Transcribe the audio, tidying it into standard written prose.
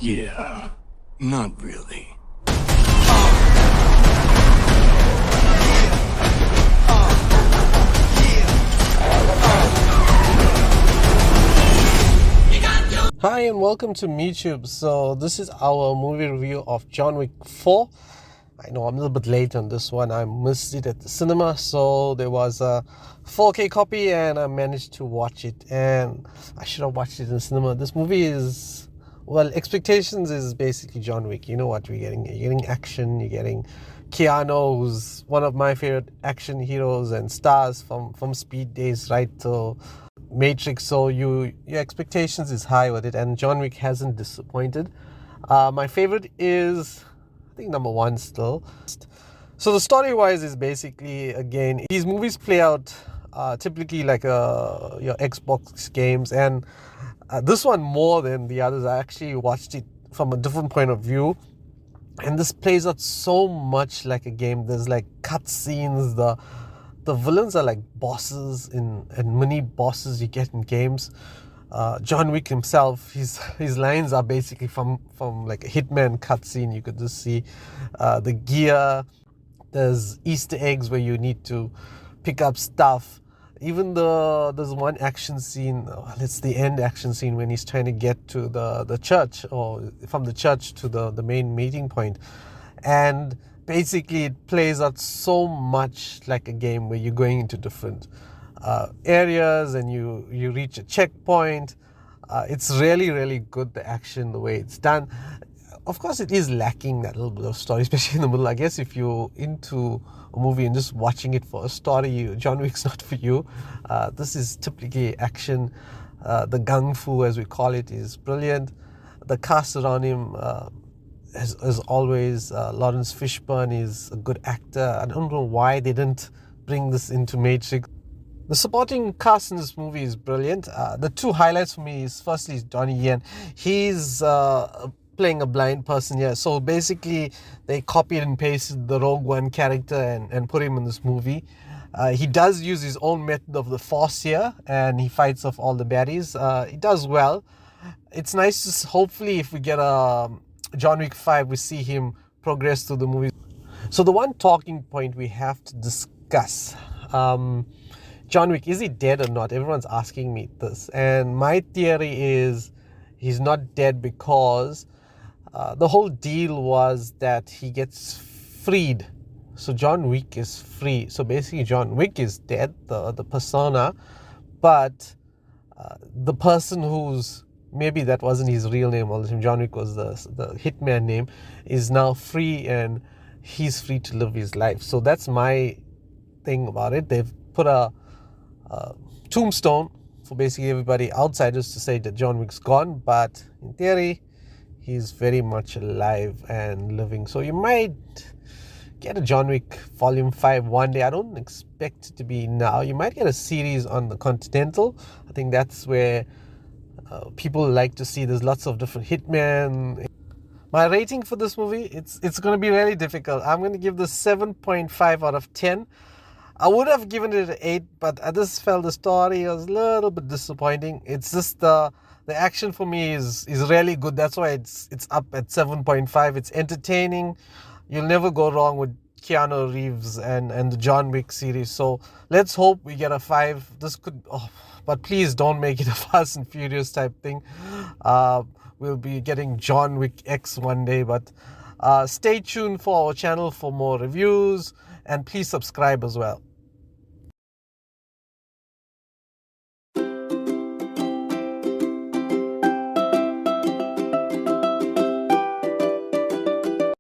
Yeah, not really. Hi and welcome to MeTube. So this is our movie review of John Wick 4. I know I'm a little bit late on this one. I missed it at the cinema, so there was a 4K copy and I managed to watch it, and I should have watched it in the cinema. This movie is, well, expectations is basically John Wick. You know what you're getting. You're getting action, you're getting Keanu, who's one of my favorite action heroes and stars from Speed days right till Matrix, so your expectations is high with it, and John Wick hasn't disappointed. My favorite is, I think, number one still. So the story wise is basically, again, these movies play out typically like your Xbox games, and this one more than the others. I actually watched it from a different point of view, and this plays out so much like a game. There's like cutscenes, the villains are like bosses and mini bosses you get in games. John Wick himself, his lines are basically from like a Hitman cutscene. You could just see the gear. There's Easter eggs where you need to pick up stuff. Even there's one action scene, it's the end action scene when he's trying to get to the church, or from the church to the main meeting point. And basically it plays out so much like a game where you're going into different areas and you reach a checkpoint. It's really good, the action, the way it's done. Of course it is lacking that little bit of story, especially in the middle. I guess if you're into a movie and just watching it for a story, John Wick's not for you. This is typically action. The gung fu, as we call it, is brilliant. The cast around him, as always, Lawrence Fishburne is a good actor. I don't know why they didn't bring this into Matrix. The supporting cast in this movie is brilliant. The two highlights for me is, firstly, is Donnie Yen. He's playing a blind person here. So basically, they copied and pasted the Rogue One character and put him in this movie. He does use his own method of the Force here, and he fights off all the baddies. He does well. It's nice to, hopefully, if we get a John Wick 5, we see him progress through the movie. So the one talking point we have to discuss, John Wick, is he dead or not? Everyone's asking me this, and my theory is he's not dead because the whole deal was that he gets freed. So John Wick is free. So basically John Wick is dead, the persona, but the person who's, maybe that wasn't his real name all the time, John Wick was the hitman name, is now free and he's free to live his life. So that's my thing about it. They've put a tombstone for basically everybody, outsiders, to say that John Wick's gone, but in theory he's very much alive and living. So you might get a John Wick Volume 5 one day. I don't expect it to be now. You might get a series on the Continental. I think that's where people like to see. There's lots of different hitmen. My rating for this movie, it's going to be really difficult. I'm going to give this 7.5 out of 10. I would have given it an 8, but I just felt the story was a little bit disappointing. It's just the action for me is really good. That's why it's up at 7.5. It's entertaining. You'll never go wrong with Keanu Reeves and the John Wick series. So let's hope we get a 5. This could, but please don't make it a Fast and Furious type thing. We'll be getting John Wick X one day, but stay tuned for our channel for more reviews, and please subscribe as well.